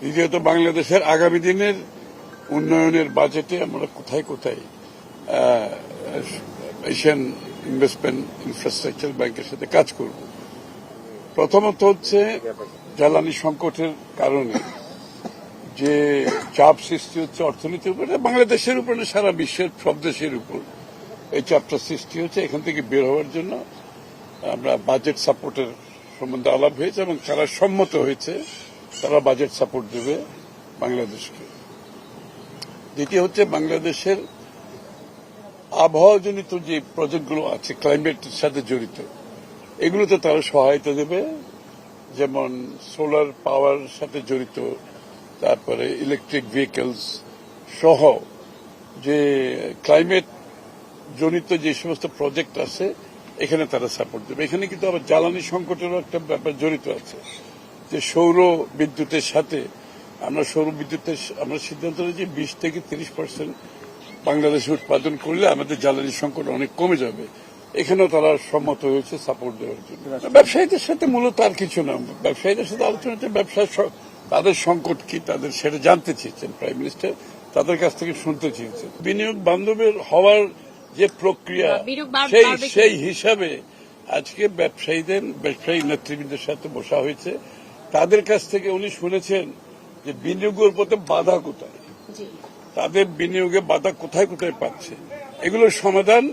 দ্বিতীয়ত বাংলাদেশের আগামী দিনের উন্নয়নের বাজেটে আমরা কোথায় কোথায় এশিয়ান ইনভেস্টমেন্ট ইনফ্রাস্ট্রাকচার ব্যাংকের সাথে কাজ করব। প্রথমত হচ্ছে জ্বালানি সংকটের কারণে যে চাপ সৃষ্টি হচ্ছে অর্থনীতির উপরে, বাংলাদেশের উপরে সারা বিশ্বের সব দেশের উপর এই চাপটা সৃষ্টি হচ্ছে। এখান থেকে বের হওয়ার জন্য আমরা বাজেট সাপোর্টের সম্বন্ধে আলাপ হয়েছে এবং তারা সম্মত হয়েছে, তারা বাজেট সাপোর্ট দেবে বাংলাদেশকে। দ্বিতীয় হচ্ছে বাংলাদেশের আবহাওয়াজনিত যে প্রজেক্টগুলো আছে ক্লাইমেটের সাথে জড়িত, এগুলোতে তারা সহায়তা দেবে, যেমন সোলার পাওয়ার সাথে জড়িত, তারপরে ইলেকট্রিক ভেহিকলস সহ যে ক্লাইমেট জনিত যে সমস্ত প্রজেক্ট আছে এখানে তারা সাপোর্ট দেবে। এখানে কিন্তু আবার জ্বালানি সংকটেরও একটা ব্যাপার জড়িত আছে, যে সৌর বিদ্যুতের সাথে আমরা আমরা সিদ্ধান্ত নিয়েছি 20 থেকে 30% বাংলাদেশে উৎপাদন করলে আমাদের জ্বালানি সংকট অনেক কমে যাবে। এখানেও তারা সম্মত হয়েছে সাপোর্ট দেওয়ার জন্য। ব্যবসায়ীদের সাথে মূলত আর কিছু না, ব্যবসায়ীদের সাথে আলোচনা হচ্ছে ব্যবসায় তাদের সংকট কি তাদের সেটা জানতে চেয়েছেন প্রাইম মিনিস্টার, তাদের কাছ থেকে শুনতে চেয়েছেন। বিনিয়োগ বান্ধবের হওয়ার যে প্রক্রিয়া সেই হিসাবে আজকে ব্যবসায়ী নেতৃবৃন্দের সাথে বসা হয়েছে, তাদের কাছ থেকে উনি শুনেছেন যে বিনিয়োগের পথে বাধা কোথায়, তাদের বিনিয়োগে বাধা কোথায় কোথায় পাচ্ছে, এগুলোর সমাধান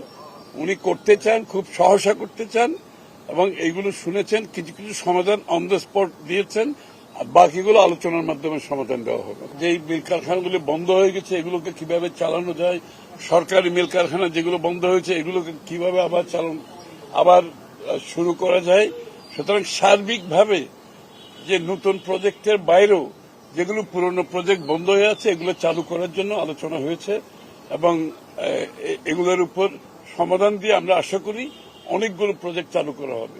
উনি করতে চান, খুব সহসা করতে চান এবং এইগুলো শুনেছেন। কিছু কিছু সমাধান অন দ্য স্পট দিয়েছেন, আর বাকিগুলো আলোচনার মাধ্যমে সমাধান দেওয়া হবে। যে মিল কারখানাগুলি বন্ধ হয়ে গেছে এগুলোকে কিভাবে চালানো যায়, সরকারি মিল কারখানা যেগুলো বন্ধ হয়েছে এগুলোকে কিভাবে আবার শুরু করা যায়। সুতরাং সার্বিকভাবে যে নতুন প্রজেক্টের বাইরেও যেগুলো পুরনো প্রজেক্ট বন্ধ হয়ে আছে এগুলো চালু করার জন্য আলোচনা হয়েছে এবং এগুলোর উপর সমাধান দিয়ে আমরা আশা করি অনেকগুলো প্রজেক্ট চালু করা হবে।